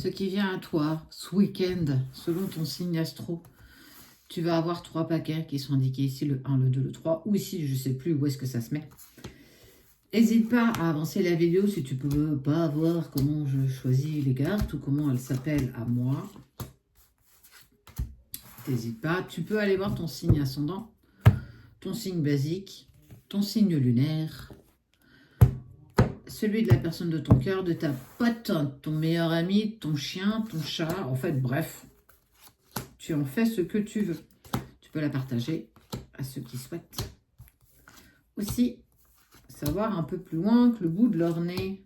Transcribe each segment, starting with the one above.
ce qui vient à toi ce week-end, selon ton signe astro. Tu vas avoir 3 paquets qui sont indiqués ici, le 1, le 2, le 3, ou ici, je ne sais plus où est-ce que ça se met. N'hésite pas à avancer la vidéo si tu ne peux pas voir comment je choisis les cartes ou comment elles s'appellent à moi. N'hésite pas, tu peux aller voir ton signe ascendant, ton signe basique, ton signe lunaire, celui de la personne de ton cœur, de ta pote, ton meilleur ami, ton chien, ton chat, en fait, bref. Tu en fais ce que tu veux. Tu peux la partager à ceux qui souhaitent. Aussi, savoir un peu plus loin que le bout de leur nez.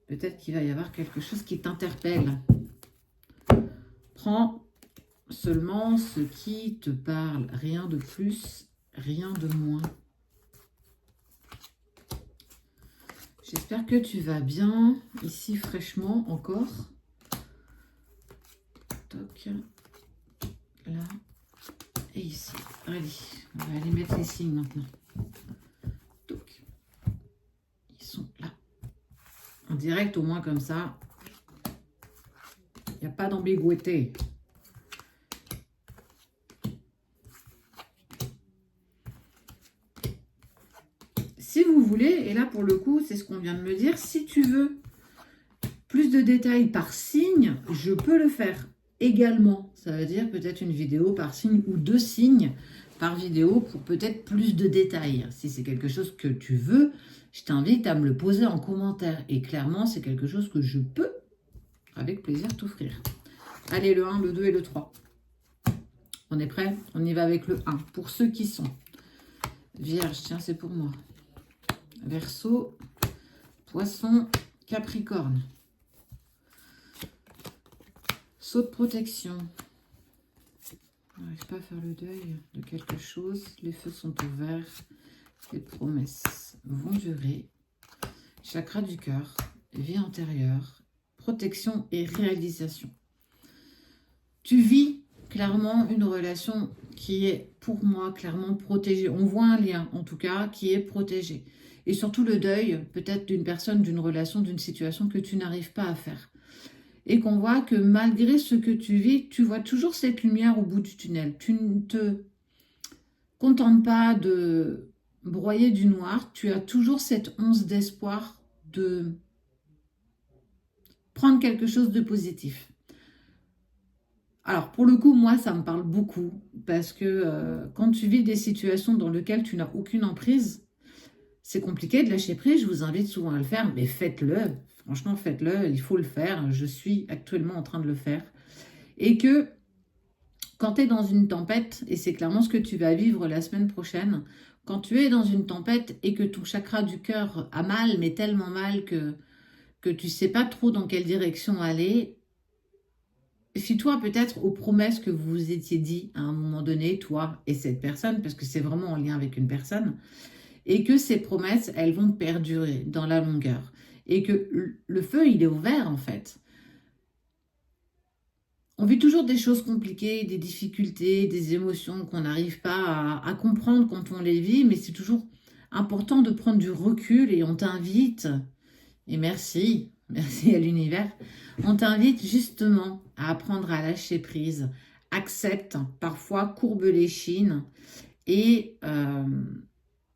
Peut-être qu'il va y avoir quelque chose qui t'interpelle. Prends seulement ce qui te parle. Rien de plus, rien de moins. J'espère que tu vas bien. Ici, fraîchement, encore. Toc. Là. Et ici. Allez, on va aller mettre les signes maintenant. Toc. Ils sont là. En direct, au moins comme ça. Il n'y a pas d'ambiguïté. Si vous voulez, et là pour le coup, c'est ce qu'on vient de me dire, si tu veux plus de détails par signe, je peux le faire également. Ça veut dire peut-être une vidéo par signe ou 2 signes par vidéo pour peut-être plus de détails. Si c'est quelque chose que tu veux, je t'invite à me le poser en commentaire. Et clairement, c'est quelque chose que je peux, avec plaisir, t'offrir. Allez, le 1, le 2 et le 3. On est prêt? On y va avec le 1. Pour ceux qui sont Vierge, tiens, c'est pour moi. Verseau, Poisson, Capricorne. Saut de protection. On n'arrive pas à faire le deuil de quelque chose. Les feux sont ouverts. Les promesses vont durer. Chakra du cœur, vie antérieure, protection et réalisation. Tu vis clairement une relation qui est, pour moi, clairement protégée. On voit un lien, en tout cas, qui est protégé. Et surtout le deuil, peut-être d'une personne, d'une relation, d'une situation que tu n'arrives pas à faire. Et qu'on voit que malgré ce que tu vis, tu vois toujours cette lumière au bout du tunnel. Tu ne te contentes pas de broyer du noir. Tu as toujours cette once d'espoir de prendre quelque chose de positif. Alors, pour le coup, moi, ça me parle beaucoup. Parce que quand tu vis des situations dans lesquelles tu n'as aucune emprise, c'est compliqué de lâcher prise, je vous invite souvent à le faire, mais faites-le. Franchement, faites-le, il faut le faire. Je suis actuellement en train de le faire. Et que quand tu es dans une tempête, et c'est clairement ce que tu vas vivre la semaine prochaine, quand tu es dans une tempête et que ton chakra du cœur a mal, mais tellement mal que tu ne sais pas trop dans quelle direction aller, fie-toi peut-être aux promesses que vous vous étiez dit à un moment donné, toi et cette personne, parce que c'est vraiment en lien avec une personne, et que ces promesses, elles vont perdurer dans la longueur. Et que le feu, il est ouvert, en fait. On vit toujours des choses compliquées, des difficultés, des émotions qu'on n'arrive pas à comprendre quand on les vit, mais c'est toujours important de prendre du recul et on t'invite, et merci à l'univers, on t'invite justement à apprendre à lâcher prise, accepte, parfois courbe l'échine et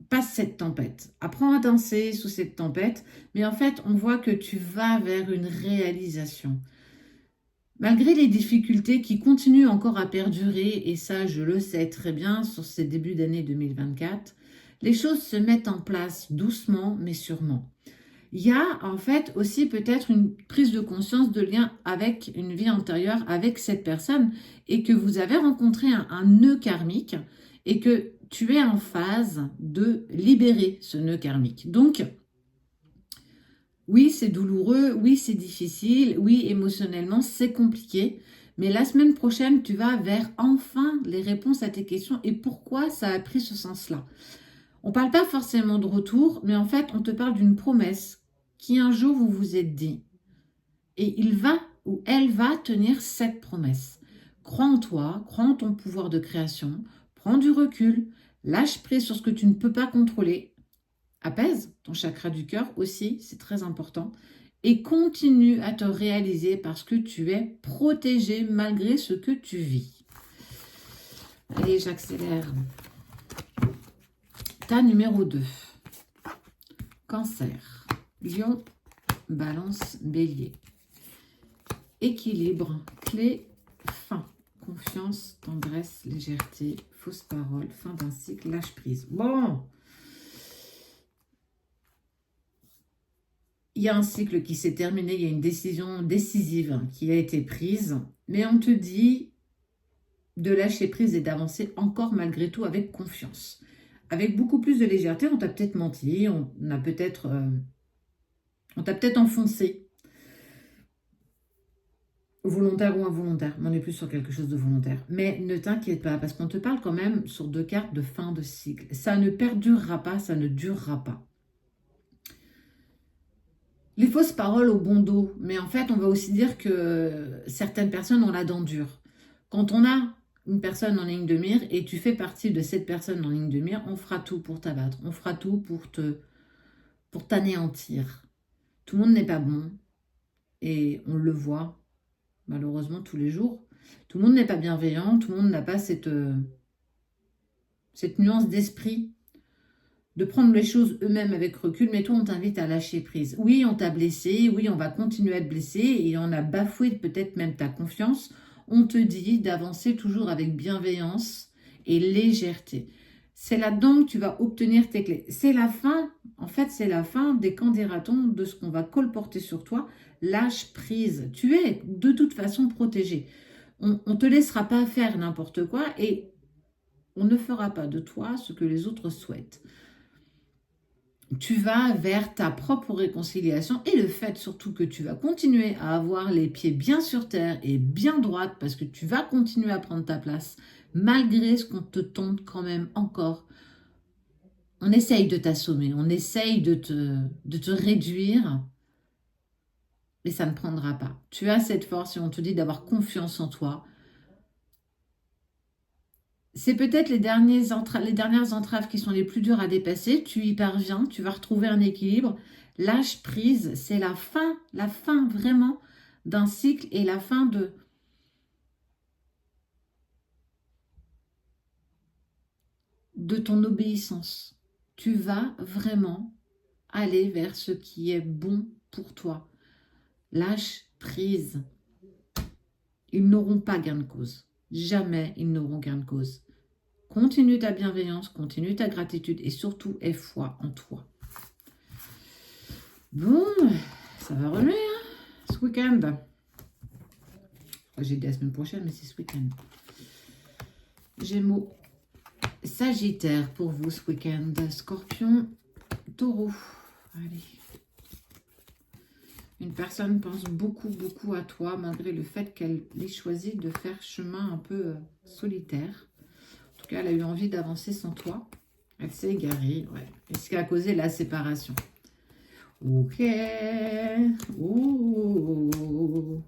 passe cette tempête. Apprends à danser sous cette tempête, mais en fait, on voit que tu vas vers une réalisation. Malgré les difficultés qui continuent encore à perdurer, et ça, je le sais très bien sur ces débuts d'année 2024, les choses se mettent en place doucement, mais sûrement. Il y a en fait aussi peut-être une prise de conscience de lien avec une vie antérieure, avec cette personne, et que vous avez rencontré un nœud karmique, et que tu es en phase de libérer ce nœud karmique. Donc, oui, c'est douloureux, oui, c'est difficile, oui, émotionnellement, c'est compliqué, mais la semaine prochaine, tu vas vers enfin les réponses à tes questions et pourquoi ça a pris ce sens-là. On ne parle pas forcément de retour, mais en fait, on te parle d'une promesse qui un jour vous vous êtes dit. Et il va ou elle va tenir cette promesse. Crois en toi, crois en ton pouvoir de création, prends du recul, lâche prise sur ce que tu ne peux pas contrôler, apaise ton chakra du cœur aussi, c'est très important, et continue à te réaliser parce que tu es protégé malgré ce que tu vis. Allez, j'accélère. Ta numéro 2. Cancer, Lion, Balance, Bélier. Équilibre, clé, fin. Confiance, tendresse, légèreté, fausse parole, fin d'un cycle, lâche prise. Bon, il y a un cycle qui s'est terminé, il y a une décision décisive qui a été prise, mais on te dit de lâcher prise et d'avancer encore malgré tout avec confiance. Avec beaucoup plus de légèreté, on t'a peut-être menti, on t'a peut-être enfoncé. Volontaire ou involontaire, on est plus sur quelque chose de volontaire. Mais ne t'inquiète pas, parce qu'on te parle quand même sur 2 cartes de fin de cycle. Ça ne perdurera pas, ça ne durera pas. Les fausses paroles au bon dos, mais en fait, on va aussi dire que certaines personnes ont la dent dure. Quand on a une personne en ligne de mire et tu fais partie de cette personne en ligne de mire, on fera tout pour t'abattre, on fera tout pour t'anéantir. Tout le monde n'est pas bon et on le voit malheureusement tous les jours. Tout le monde n'est pas bienveillant, tout le monde n'a pas cette nuance d'esprit de prendre les choses eux-mêmes avec recul, mais toi, on t'invite à lâcher prise. Oui, on t'a blessé, oui, on va continuer à te blesser, et on a bafoué peut-être même ta confiance. On te dit d'avancer toujours avec bienveillance et légèreté. C'est là-dedans que tu vas obtenir tes clés. C'est la fin, en fait, c'est la fin des candidatons de ce qu'on va colporter sur toi. Lâche prise. Tu es de toute façon protégé. On ne te laissera pas faire n'importe quoi et on ne fera pas de toi ce que les autres souhaitent. Tu vas vers ta propre réconciliation et le fait surtout que tu vas continuer à avoir les pieds bien sur terre et bien droite parce que tu vas continuer à prendre ta place malgré ce qu'on te tente quand même encore. On essaye de t'assommer, on essaye de te réduire, mais ça ne prendra pas. Tu as cette force et on te dit d'avoir confiance en toi. C'est peut-être les dernières entraves qui sont les plus dures à dépasser. Tu y parviens, tu vas retrouver un équilibre. Lâche prise, c'est la fin vraiment d'un cycle et la fin de ton obéissance. Tu vas vraiment aller vers ce qui est bon pour toi. Lâche prise. Ils n'auront pas gain de cause. Jamais ils n'auront gain de cause. Continue ta bienveillance, continue ta gratitude et surtout aie foi en toi. Bon, ça va remuer ce week-end. J'ai dit la semaine prochaine, mais c'est ce week-end. Gémeaux, Sagittaire pour vous ce week-end. Scorpion, Taureau. Allez. Une personne pense beaucoup à toi, malgré le fait qu'elle ait choisi de faire chemin un peu solitaire. En tout cas, elle a eu envie d'avancer sans toi. Elle s'est égarée, ouais. Et ce qui a causé la séparation. Ok. Oh.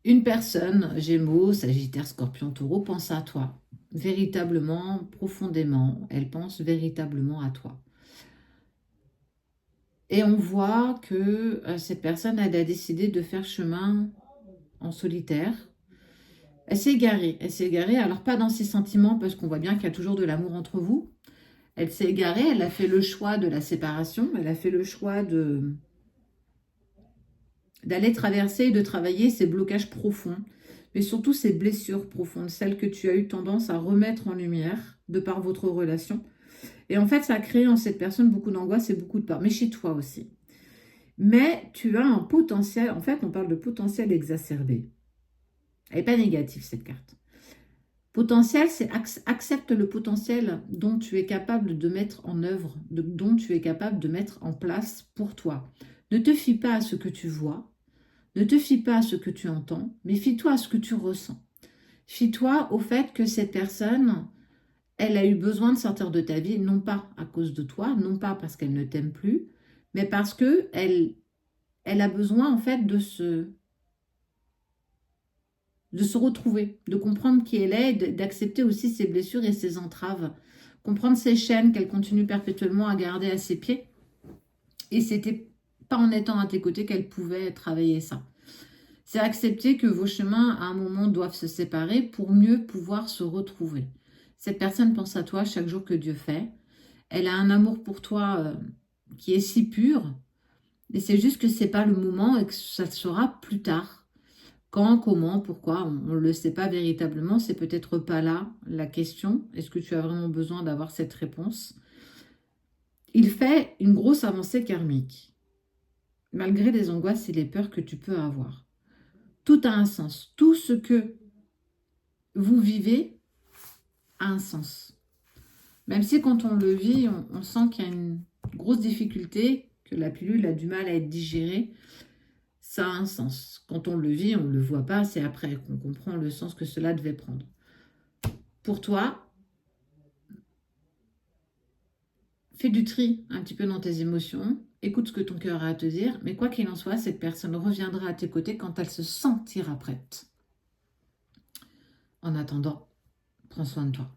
Une personne, Gémeaux, Sagittaire, Scorpion, Taureau, pense à toi. Véritablement, profondément. Elle pense véritablement à toi. Et on voit que cette personne, elle a décidé de faire chemin en solitaire. Elle s'est égarée, alors pas dans ses sentiments, parce qu'on voit bien qu'il y a toujours de l'amour entre vous. Elle s'est égarée, elle a fait le choix de la séparation, elle a fait le choix d'aller traverser et de travailler ses blocages profonds, mais surtout ses blessures profondes, celles que tu as eu tendance à remettre en lumière de par votre relation. Et en fait, ça a créé en cette personne beaucoup d'angoisse et beaucoup de peur, mais chez toi aussi. Mais tu as un potentiel, en fait, on parle de potentiel exacerbé. Elle n'est pas négative, cette carte. Potentiel, c'est accepte le potentiel dont tu es capable de mettre en œuvre, dont tu es capable de mettre en place pour toi. Ne te fie pas à ce que tu vois, ne te fie pas à ce que tu entends, mais fie-toi à ce que tu ressens. Fie-toi au fait que cette personne, elle a eu besoin de sortir de ta vie, non pas à cause de toi, non pas parce qu'elle ne t'aime plus, mais parce que elle a besoin en fait de se retrouver, de comprendre qui elle est, d'accepter aussi ses blessures et ses entraves, comprendre ses chaînes qu'elle continue perpétuellement à garder à ses pieds Et c'était pas en étant à tes côtés qu'elle pouvait travailler ça. C'est accepter que vos chemins, à un moment, doivent se séparer pour mieux pouvoir se retrouver. Cette personne pense à toi chaque jour que Dieu fait. Elle a un amour pour toi qui est si pur. Et c'est juste que c'est pas le moment et que ça sera plus tard. Quand, comment, pourquoi, on ne le sait pas véritablement. C'est peut-être pas là la question. Est-ce que tu as vraiment besoin d'avoir cette réponse? Il fait une grosse avancée karmique, malgré les angoisses et les peurs que tu peux avoir. Tout a un sens. Tout ce que vous vivez a un sens. Même si quand on le vit, on sent qu'il y a une grosse difficulté, que la pilule a du mal à être digérée, ça a un sens. Quand on le vit, on ne le voit pas, c'est après qu'on comprend le sens que cela devait prendre. Pour toi, fais du tri un petit peu dans tes émotions, écoute ce que ton cœur a à te dire, mais quoi qu'il en soit, cette personne reviendra à tes côtés quand elle se sentira prête. En attendant, prends soin de toi.